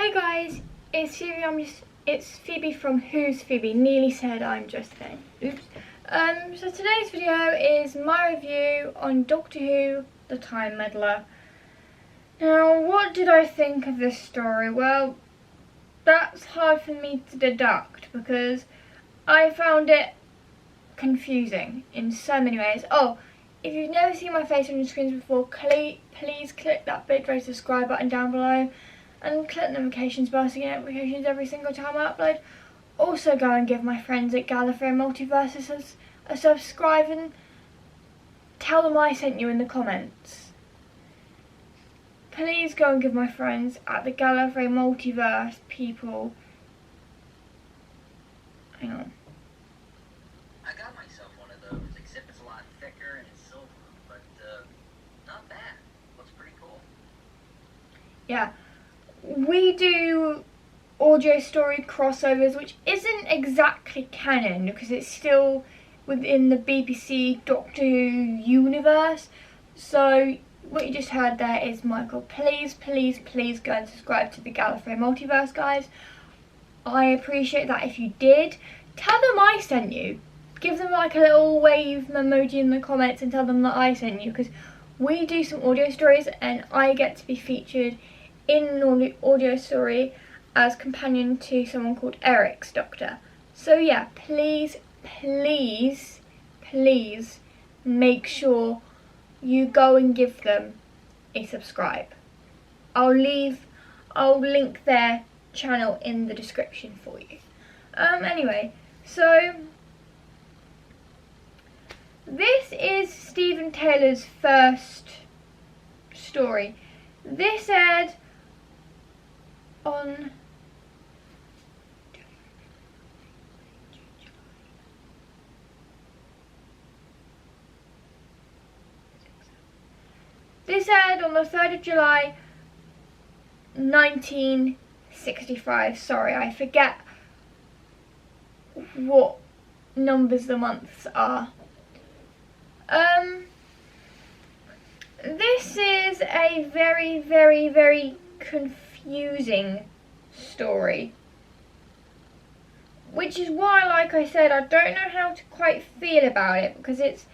Hi guys, it's Phoebe from Who's Phoebe. Nearly said I'm just then. Oops. So today's video is my review on Doctor Who: The Time Meddler. Now, what did I think of this story? Well, that's hard for me to deduct because I found it confusing in so many ways. Oh, if you've never seen my face on your screens before, please click that big red subscribe button down below and click the notifications bell so you get notifications every single time I upload. Also go and give my friends at Gallifrey Multiverse a subscribe and tell them I sent you in the comments. Please go and give my friends at the Gallifrey Multiverse people. Hang on. I got myself one of those, except it's a lot thicker and it's silver, but not bad. Looks pretty cool. Yeah, we do audio story crossovers, which isn't exactly canon because it's still within the BBC Doctor Who universe. So what you just heard there is Michael. Please go and subscribe to the Gallifrey Multiverse, guys. I appreciate that if you did. Tell them I sent you. Give them like a little wave emoji in the comments and tell them that I sent you, because we do some audio stories and I get to be featured in an audio story as companion to someone called Eric's Doctor. So yeah, please make sure you go and give them a subscribe. I'll link their channel in the description for you. Anyway, so this is Steven Taylor's first story. This aired on the 3rd of July 1965. Sorry, I forget what numbers the months are. This is a very confusing story, which is why, like I said, I don't know how to quite feel about it because it's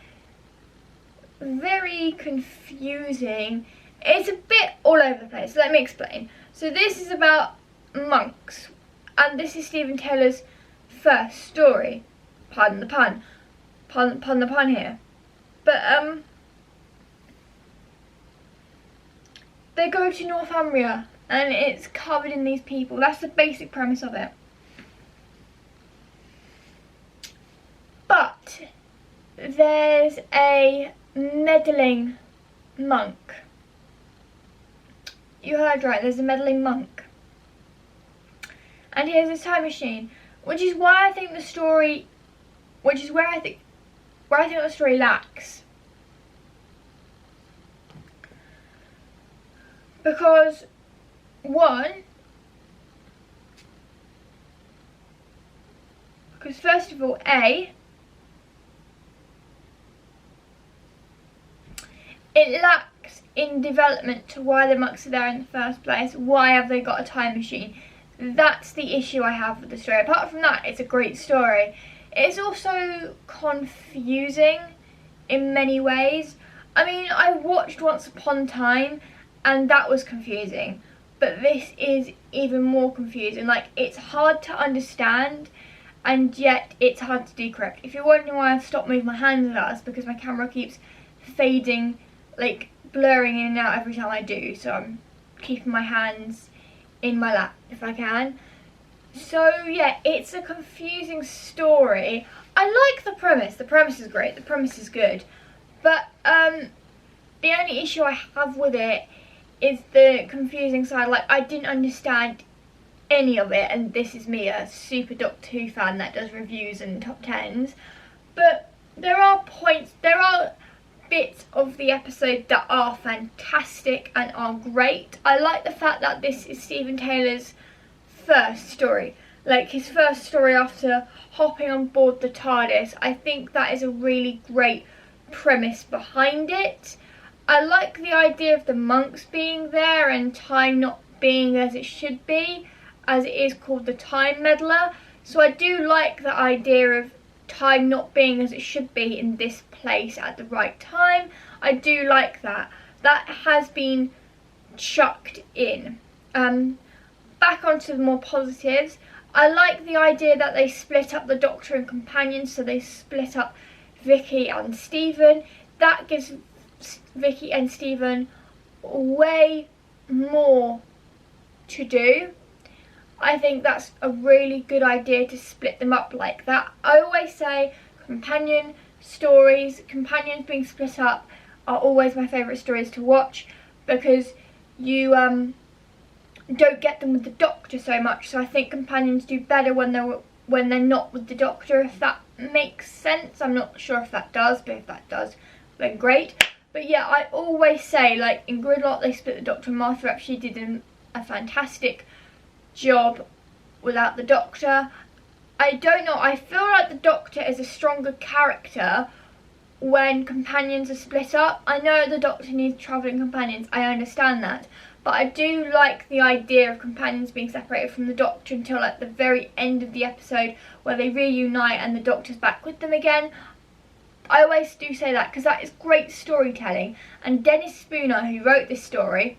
very confusing. It's a bit all over the place. Let me explain. So this is about monks, and this is Steven Taylor's first story. Pardon the pun. Pardon the pun here. But they go to Northumbria and it's covered in these people. That's the basic premise of it. But there's a meddling monk. You heard right, there's a meddling monk. And he has a time machine, which is why I think the story, where I think the story lacks. Because first of all, it lacks in development to why the monks are there in the first place. Why have they got a time machine? That's the issue I have with the story. Apart from that, it's a great story. It's also confusing in many ways. I mean, I watched Once Upon a Time and that was confusing, but this is even more confusing. Like, it's hard to understand and yet it's hard to decrypt. If you're wondering why I've stopped moving my hands, that's because my camera keeps fading, like blurring in and out every time I do, so I'm keeping my hands in my lap if I can. So yeah, it's a confusing story. I like the premise is great, the premise is good, but the only issue I have with it is the confusing side. Like, I didn't understand any of it, and this is me, a super Doctor Who fan that does reviews and top 10s, but there are bits of the episode that are fantastic and are great. I like the fact that this is Steven Taylor's first story, like his first story after hopping on board the TARDIS. I think that is a really great premise behind it. I like the idea of the monks being there and time not being as it should be, as it is called the Time Meddler. So I do like the idea of time not being as it should be in this place at the right time. I do like that. That has been chucked in. Back onto the more positives. I like the idea that they split up the Doctor and companions, so they split up Vicky and Steven. That gives Vicky and Steven way more to do. I think that's a really good idea to split them up like that. I always say companions being split up are always my favourite stories to watch, because you don't get them with the Doctor so much. So I think companions do better when they're not with the Doctor, if that makes sense. I'm not sure if that does, but if that does, then great. But yeah, I always say, like in Gridlock they split the Doctor, and Martha actually did a fantastic job without the Doctor. I don't know, I feel like the Doctor is a stronger character when companions are split up. I know the Doctor needs travelling companions, I understand that, but I do like the idea of companions being separated from the Doctor until like the very end of the episode, where they reunite and the Doctor's back with them again. I always do say that because that is great storytelling, and Dennis Spooner, who wrote this story,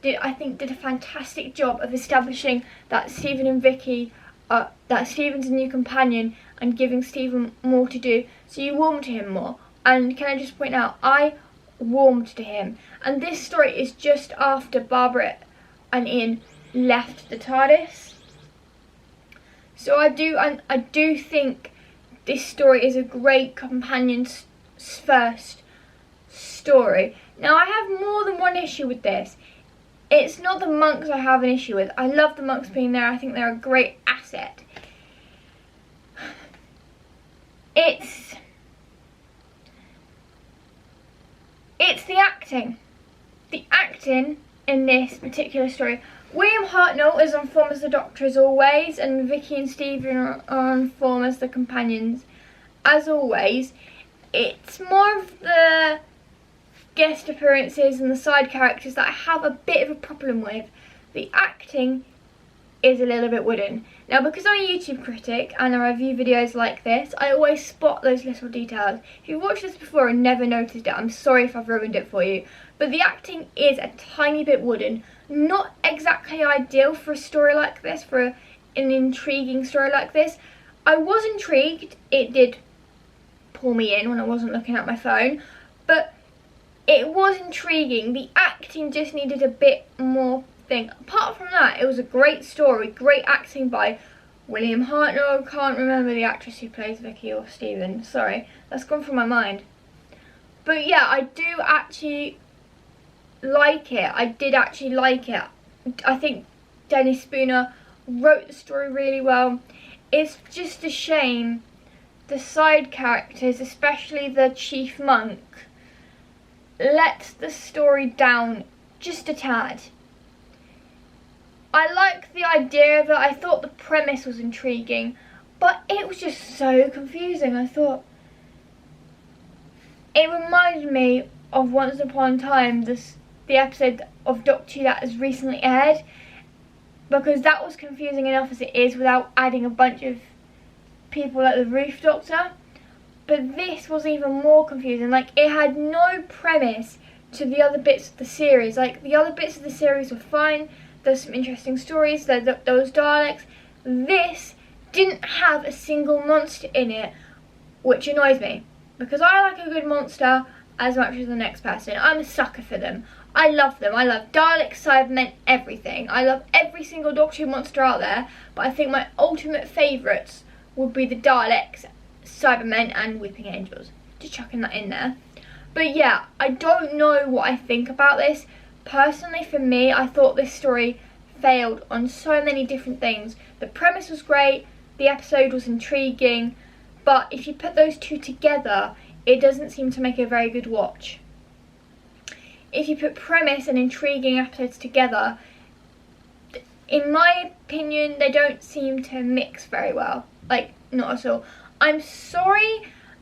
I think did a fantastic job of establishing that Steven and Vicky, that Steven's a new companion, and giving Steven more to do, so you warm to him more. And can I just point out, I warmed to him. And this story is just after Barbara and Ian left the TARDIS. So I do think this story is a great companion's first story. Now I have more than one issue with this. It's not the monks I have an issue with. I love the monks being there. I think they're a great asset. It's the acting. The acting in this particular story. William Hartnell is on form as the Doctor as always, and Vicky and Steven are on form as the companions as always. It's more of the guest appearances and the side characters that I have a bit of a problem with. The acting is a little bit wooden. Now, because I'm a YouTube critic and I review videos like this, I always spot those little details. If you've watched this before and never noticed it, I'm sorry if I've ruined it for you. But the acting is a tiny bit wooden. Not exactly ideal for a story like this, for an intriguing story like this. I was intrigued. It did pull me in when I wasn't looking at my phone. But it was intriguing. The acting just needed a bit more thing. Apart from that, it was a great story, great acting by William Hartnell. I can't remember the actress who plays Vicky or Steven. Sorry, that's gone from my mind. But yeah, I do actually like it. I did actually like it. I think Dennis Spooner wrote the story really well. It's just a shame the side characters, especially the chief monk, let the story down just a tad. I like the idea of it. I thought the premise was intriguing, but it was just so confusing. I thought it reminded me of Once Upon a Time, the episode of Doctor Who that has recently aired, because that was confusing enough as it is without adding a bunch of people like the Roof Doctor. But this was even more confusing. Like, it had no premise to the other bits of the series. Like, the other bits of the series were fine. There's some interesting stories. There was Daleks. This didn't have a single monster in it, which annoys me, because I like a good monster as much as the next person. I'm a sucker for them. I love them. I love Daleks, Cybermen, everything. I love every single Doctor Who monster out there, but I think my ultimate favourites would be the Daleks, Cybermen and Weeping Angels. Just chucking that in there. But yeah, I don't know what I think about this. Personally, for me, I thought this story failed on so many different things. The premise was great, the episode was intriguing, but if you put those two together, it doesn't seem to make a very good watch. If you put premise and intriguing episodes together, in my opinion, they don't seem to mix very well. Like, not at all. I'm sorry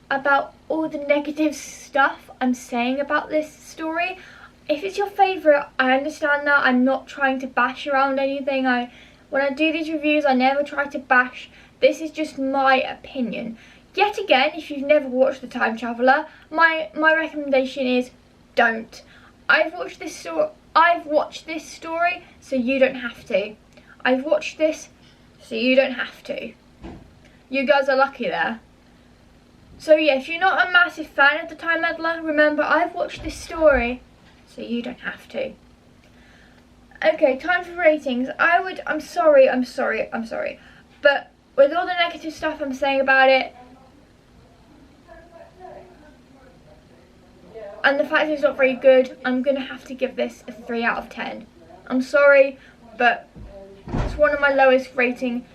about all the negative stuff I'm saying about this story. if it's your favourite, I understand that. I'm not trying to bash around anything. When I do these reviews, I never try to bash. This is just my opinion. Yet again, if you've never watched The Time Traveller, my recommendation is don't. I've watched this story, so you don't have to. I've watched this, so you don't have to. You guys are lucky there. So yeah, if you're not a massive fan of The Time Meddler, remember I've watched this story, so you don't have to. Okay, time for ratings. I'm sorry, but with all the negative stuff I'm saying about it, and the fact it's not very good, I'm going to have to give this a 3 out of 10. I'm sorry, but it's one of my lowest rating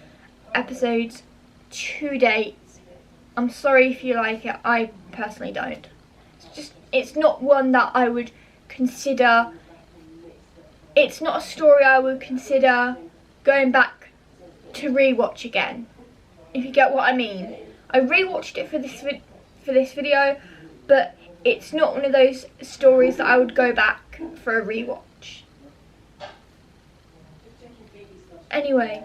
episodes to date. I'm sorry if you like it, I personally don't. It's not one that I would consider, it's not a story I would consider going back to rewatch again, if you get what I mean. I rewatched it for this video, but it's not one of those stories that I would go back for a rewatch. Anyway,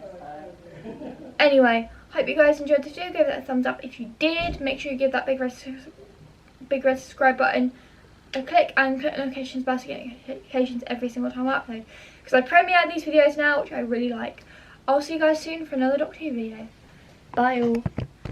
hope you guys enjoyed this video. Give it a thumbs up if you did. Make sure you give that big red subscribe button a click, and click the notifications bell to get notifications every single time I upload, because I premiere these videos now, which I really like. I'll see you guys soon for another Doctor Who video. Bye all.